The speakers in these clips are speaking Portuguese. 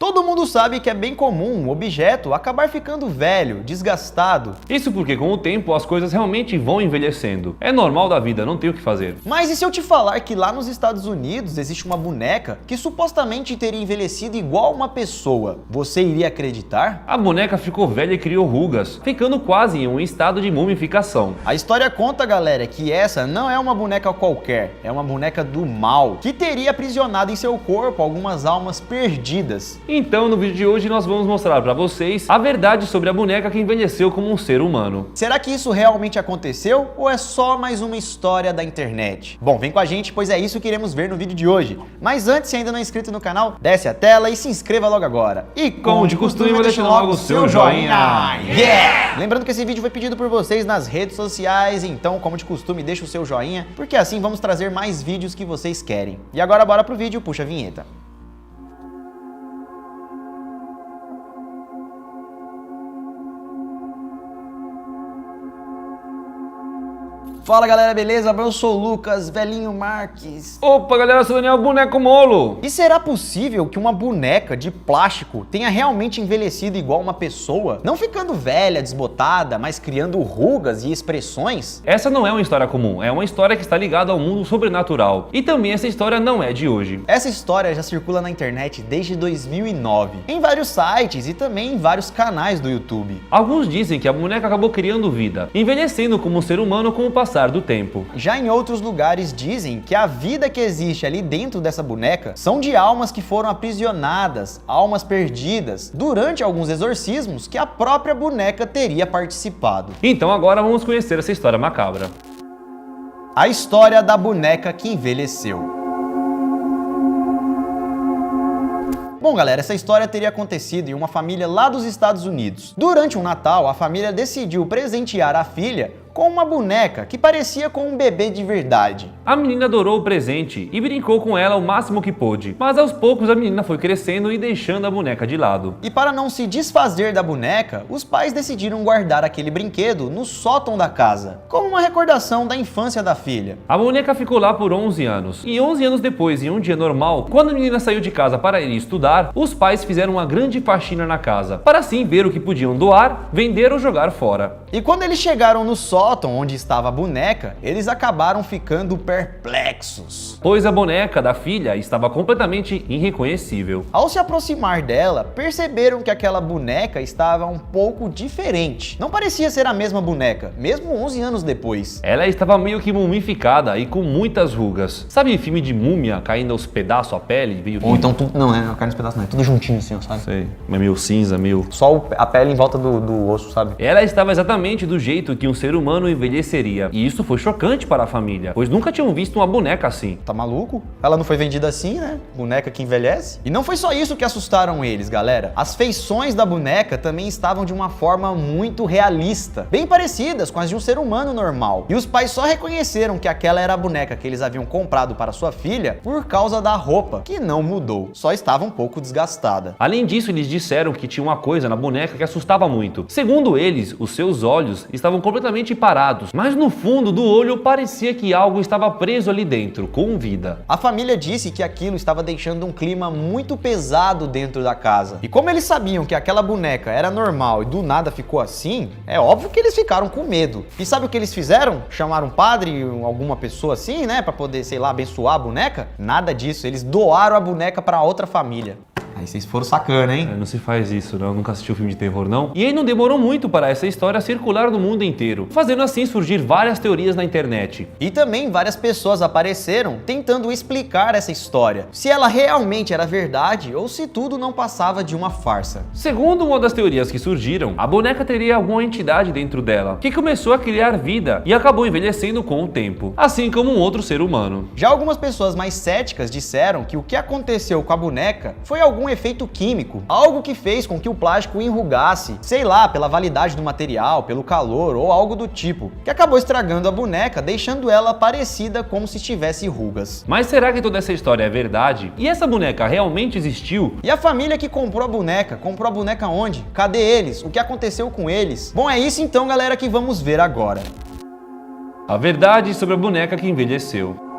Todo mundo sabe que é bem comum um objeto acabar ficando velho, desgastado. Isso porque com o tempo as coisas realmente vão envelhecendo. É normal da vida, não tem o que fazer. Mas e se eu te falar que lá nos Estados Unidos existe uma boneca que supostamente teria envelhecido igual uma pessoa? Você iria acreditar? A boneca ficou velha e criou rugas, ficando quase em um estado de mumificação. A história conta, galera, que essa não é uma boneca qualquer, é uma boneca do mal, que teria aprisionado em seu corpo algumas almas perdidas. Então, no vídeo de hoje nós vamos mostrar pra vocês a verdade sobre a boneca que envelheceu como um ser humano. Será que isso realmente aconteceu ou é só mais uma história da internet? Bom, vem com a gente, pois é isso que iremos ver no vídeo de hoje. Mas antes, se ainda não é inscrito no canal, desce a tela e se inscreva logo agora. E como de costume, deixa logo o seu joinha. Yeah! Lembrando que esse vídeo foi pedido por vocês nas redes sociais, então, como de costume, deixa o seu joinha, porque assim vamos trazer mais vídeos que vocês querem. E agora bora pro vídeo, puxa a vinheta. Fala galera, beleza? Eu sou o Lucas, velhinho Marques. Opa galera, eu sou o Daniel, boneco molo. E será possível que uma boneca de plástico tenha realmente envelhecido igual uma pessoa? Não ficando velha, desbotada, mas criando rugas e expressões? Essa não é uma história comum, é uma história que está ligada ao mundo sobrenatural. E também essa história não é de hoje. Essa história já circula na internet desde 2009, em vários sites e também em vários canais do YouTube. Alguns dizem que a boneca acabou criando vida, envelhecendo como um ser humano com o passar do tempo. Já em outros lugares dizem que a vida que existe ali dentro dessa boneca são de almas que foram aprisionadas, almas perdidas, durante alguns exorcismos que a própria boneca teria participado. Então agora vamos conhecer essa história macabra. A história da boneca que envelheceu. Bom galera, essa história teria acontecido em uma família lá dos Estados Unidos. Durante um Natal, a família decidiu presentear a filha com uma boneca que parecia com um bebê de verdade. A menina adorou o presente e brincou com ela o máximo que pôde, mas aos poucos a menina foi crescendo e deixando a boneca de lado. E para não se desfazer da boneca, os pais decidiram guardar aquele brinquedo no sótão da casa, como uma recordação da infância da filha. A boneca ficou lá por 11 anos, e 11 anos depois, em um dia normal, quando a menina saiu de casa para ir estudar, os pais fizeram uma grande faxina na casa, para assim ver o que podiam doar, vender ou jogar fora. E quando eles chegaram no sótão onde estava a boneca, eles acabaram ficando perplexos, pois a boneca da filha estava completamente irreconhecível. Ao se aproximar dela, perceberam que aquela boneca estava um pouco diferente. Não parecia ser a mesma boneca, mesmo 11 anos depois. Ela estava meio que mumificada e com muitas rugas. Sabe filme de múmia caindo aos pedaços a pele? Ou então tudo, não, caindo aos pedaços não, é tudo juntinho assim, sabe? Sei, meio cinza, meio... Só a pele em volta do osso, sabe? Ela estava exatamente do jeito que um ser humano envelheceria. E isso foi chocante para a família, pois nunca tinham visto uma boneca assim. Tá maluco? Ela não foi vendida assim, né? Boneca que envelhece. E não foi só isso que assustaram eles, galera. As feições da boneca também estavam de uma forma muito realista, bem parecidas com as de um ser humano normal. E os pais só reconheceram que aquela era a boneca que eles haviam comprado para sua filha por causa da roupa, que não mudou, só estava um pouco desgastada. Além disso, eles disseram que tinha uma coisa na boneca que assustava muito. Segundo eles, os seus olhos estavam completamente parados, mas no fundo do olho parecia que algo estava preso ali dentro, com vida. A família disse que aquilo estava deixando um clima muito pesado dentro da casa. E como eles sabiam que aquela boneca era normal e do nada ficou assim, é óbvio que eles ficaram com medo. E sabe o que eles fizeram? Chamaram um padre, alguma pessoa assim, né, pra poder, sei lá, abençoar a boneca? Nada disso, eles doaram a boneca pra outra família. Aí vocês foram sacana, hein? Não se faz isso, não. Eu nunca assisti um filme de terror, não. E aí não demorou muito para essa história circular no mundo inteiro, fazendo assim surgir várias teorias na internet. E também várias pessoas apareceram tentando explicar essa história, se ela realmente era verdade ou se tudo não passava de uma farsa. Segundo uma das teorias que surgiram, a boneca teria alguma entidade dentro dela, que começou a criar vida e acabou envelhecendo com o tempo, assim como um outro ser humano. Já algumas pessoas mais céticas disseram que o que aconteceu com a boneca foi algum efeito químico, algo que fez com que o plástico enrugasse, sei lá, pela validade do material, pelo calor ou algo do tipo, que acabou estragando a boneca, deixando ela parecida como se tivesse rugas. Mas será que toda essa história é verdade? E essa boneca realmente existiu? E a família que comprou a boneca onde? Cadê eles? O que aconteceu com eles? Bom, é isso então, galera, que vamos ver agora. A verdade sobre a boneca que envelheceu.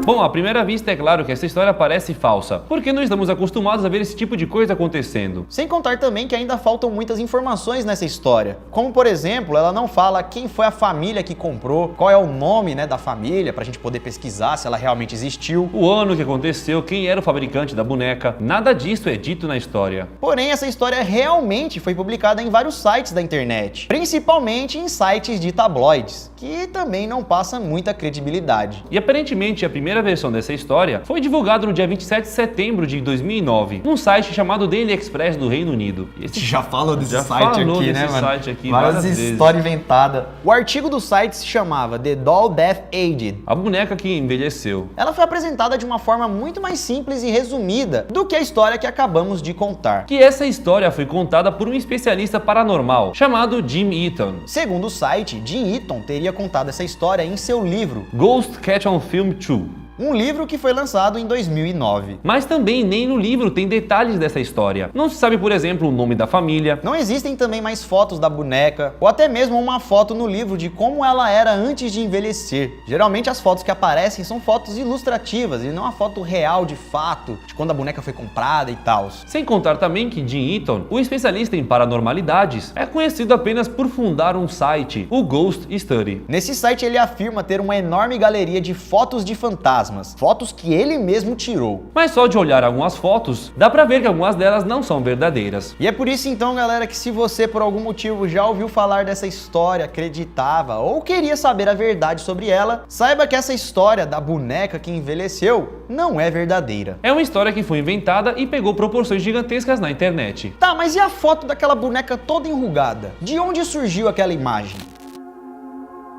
Bom, à primeira vista é claro que essa história parece falsa, porque não estamos acostumados a ver esse tipo de coisa acontecendo. Sem contar também que ainda faltam muitas informações nessa história, como por exemplo, ela não fala quem foi a família que comprou, qual é o nome, da família, pra gente poder pesquisar se ela realmente existiu. O ano que aconteceu, quem era o fabricante da boneca, nada disso é dito na história. Porém, essa história realmente foi publicada em vários sites da internet, principalmente em sites de tabloides, que também não passa muita credibilidade. E aparentemente a primeira versão dessa história foi divulgada no dia 27 de setembro de 2009, num site chamado Daily Express do Reino Unido. Esse já falou desse já site falou aqui, desse né, mano? Site aqui várias vezes. História inventada. O artigo do site se chamava The Doll Death Aged. A boneca que envelheceu. Ela foi apresentada de uma forma muito mais simples e resumida do que a história que acabamos de contar. Que essa história foi contada por um especialista paranormal chamado Jim Eaton. Segundo o site, Jim Eaton teria contado essa história em seu livro Ghost Catch on Film 2. Um livro que foi lançado em 2009. Mas também nem no livro tem detalhes dessa história. Não se sabe, por exemplo, o nome da família. Não existem também mais fotos da boneca, ou até mesmo uma foto no livro de como ela era antes de envelhecer. Geralmente as fotos que aparecem são fotos ilustrativas e não a foto real de fato, de quando a boneca foi comprada e tal. Sem contar também que Jim Eaton, o especialista em paranormalidades, é conhecido apenas por fundar um site, o Ghost Study. Nesse site ele afirma ter uma enorme galeria de fotos de fantasmas. Fotos que ele mesmo tirou. Mas só de olhar algumas fotos, dá pra ver que algumas delas não são verdadeiras. E é por isso então, galera, que se você por algum motivo já ouviu falar dessa história, acreditava ou queria saber a verdade sobre ela, saiba que essa história da boneca que envelheceu não é verdadeira. É uma história que foi inventada e pegou proporções gigantescas na internet. Tá, mas e a foto daquela boneca toda enrugada? De onde surgiu aquela imagem?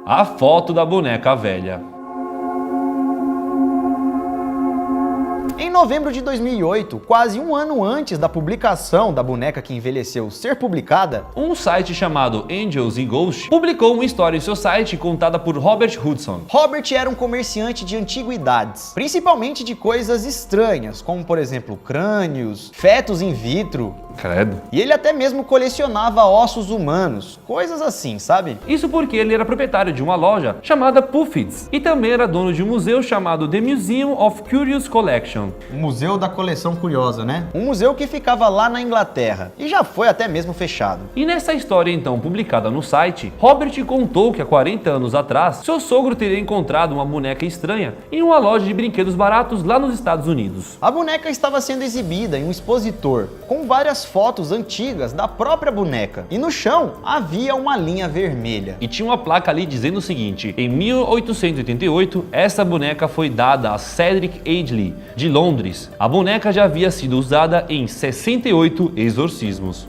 A foto da boneca velha. Em novembro de 2008, quase um ano antes da publicação da boneca que envelheceu ser publicada, um site chamado Angels and Ghosts publicou uma história em seu site contada por Robert Hudson. Robert era um comerciante de antiguidades, principalmente de coisas estranhas, como por exemplo crânios, fetos in vitro. Credo. E ele até mesmo colecionava ossos humanos, coisas assim, sabe? Isso porque ele era proprietário de uma loja chamada Puffins e também era dono de um museu chamado The Museum of Curious Collection. O Museu da Coleção Curiosa, né? Um museu que ficava lá na Inglaterra e já foi até mesmo fechado. E nessa história então publicada no site, Robert contou que há 40 anos atrás, seu sogro teria encontrado uma boneca estranha em uma loja de brinquedos baratos lá nos Estados Unidos. A boneca estava sendo exibida em um expositor, com várias fotos antigas da própria boneca. E no chão havia uma linha vermelha. E tinha uma placa ali dizendo o seguinte: em 1888, essa boneca foi dada a Cedric Adley, de Londres. A boneca já havia sido usada em 68 exorcismos.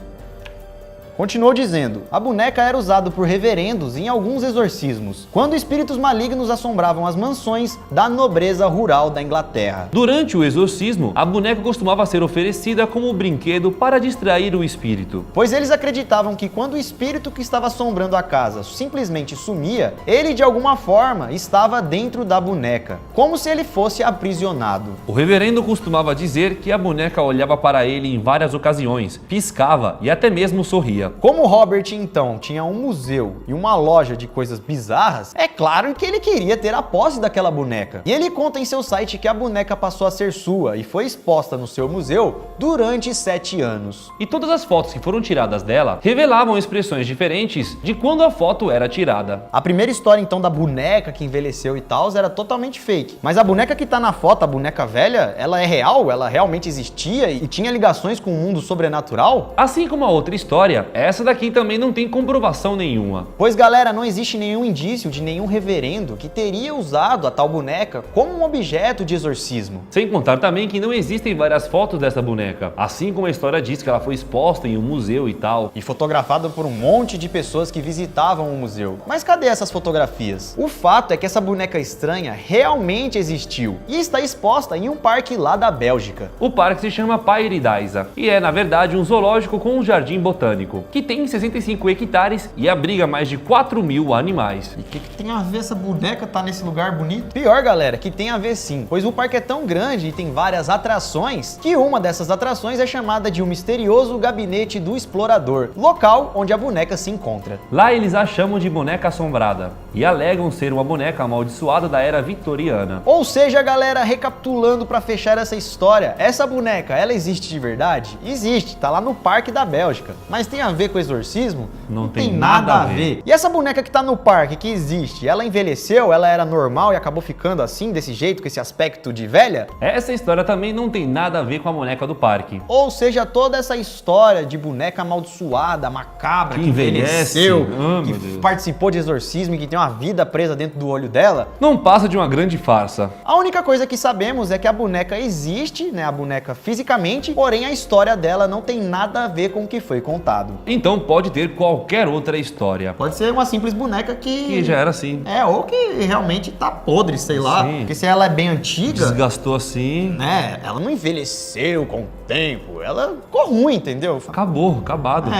Continuou dizendo, a boneca era usada por reverendos em alguns exorcismos, quando espíritos malignos assombravam as mansões da nobreza rural da Inglaterra. Durante o exorcismo, a boneca costumava ser oferecida como brinquedo para distrair o espírito. Pois eles acreditavam que quando o espírito que estava assombrando a casa simplesmente sumia, ele de alguma forma estava dentro da boneca, como se ele fosse aprisionado. O reverendo costumava dizer que a boneca olhava para ele em várias ocasiões, piscava e até mesmo sorria. Como Robert então tinha um museu e uma loja de coisas bizarras, é claro que ele queria ter a posse daquela boneca. E ele conta em seu site que a boneca passou a ser sua e foi exposta no seu museu durante 7 anos. E todas as fotos que foram tiradas dela revelavam expressões diferentes de quando a foto era tirada. A primeira história então da boneca que envelheceu e tal era totalmente fake. Mas a boneca que tá na foto, a boneca velha, ela é real? Ela realmente existia e tinha ligações com o mundo sobrenatural? Assim como a outra história, essa daqui também não tem comprovação nenhuma. Pois galera, não existe nenhum indício de nenhum reverendo que teria usado a tal boneca como um objeto de exorcismo. Sem contar também que não existem várias fotos dessa boneca, assim como a história diz que ela foi exposta em um museu e tal. E fotografada por um monte de pessoas que visitavam o museu. Mas cadê essas fotografias? O fato é que essa boneca estranha realmente existiu e está exposta em um parque lá da Bélgica. O parque se chama Paradise e é, na verdade, um zoológico com um jardim botânico. zoológico, que tem 65 hectares e abriga mais de 4.000 animais. E o que tem a ver essa boneca tá nesse lugar bonito? Pior, galera, que tem a ver sim, pois o parque é tão grande e tem várias atrações que uma dessas atrações é chamada de o misterioso Gabinete do Explorador, local onde a boneca se encontra. Lá eles a chamam de boneca assombrada e alegam ser uma boneca amaldiçoada da era vitoriana. Ou seja, galera, recapitulando para fechar essa história, essa boneca, ela existe de verdade? Existe, tá lá no Parque da Bélgica. Mas tem a ver com exorcismo? Não tem nada a ver. E essa boneca que tá no parque, que existe, ela envelheceu? Ela era normal e acabou ficando assim, desse jeito, com esse aspecto de velha? Essa história também não tem nada a ver com a boneca do parque. Ou seja, toda essa história de boneca amaldiçoada, macabra, que envelheceu, que participou de exorcismo e que tem uma vida presa dentro do olho dela, não passa de uma grande farsa. A única coisa que sabemos é que a boneca existe, né, a boneca fisicamente, porém a história dela não tem nada a ver com o que foi contado. Então pode ter qualquer outra história. Pode ser uma simples boneca que já era assim. Ou que realmente tá podre, sei lá. Sim. Porque se ela é bem antiga, desgastou assim, né, ela não envelheceu com o tempo, ela ficou ruim, entendeu? Acabado.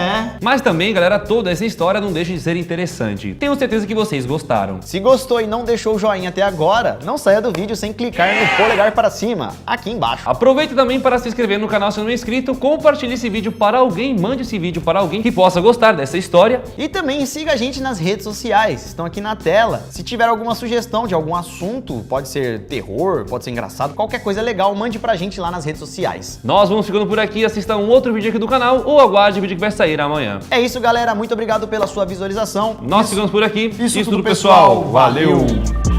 Mas também, galera, toda essa história não deixa de ser interessante. Tenho certeza que vocês gostaram. Se gostou e não deixou o joinha até agora, não saia do vídeo sem clicar no polegar para cima, aqui embaixo. Aproveite também para se inscrever no canal se não é inscrito, compartilhe esse vídeo para alguém, mande esse vídeo para alguém que possa gostar dessa história. E também siga a gente nas redes sociais, estão aqui na tela. Se tiver alguma sugestão de algum assunto, pode ser terror, pode ser engraçado, qualquer coisa legal, mande pra gente lá nas redes sociais. Nós vamos ficando por aqui, assista um outro vídeo aqui do canal ou aguarde o vídeo que vai sair amanhã. É isso, galera, muito obrigado pela sua visualização. Nós ficamos por aqui. Isso tudo, pessoal. Valeu!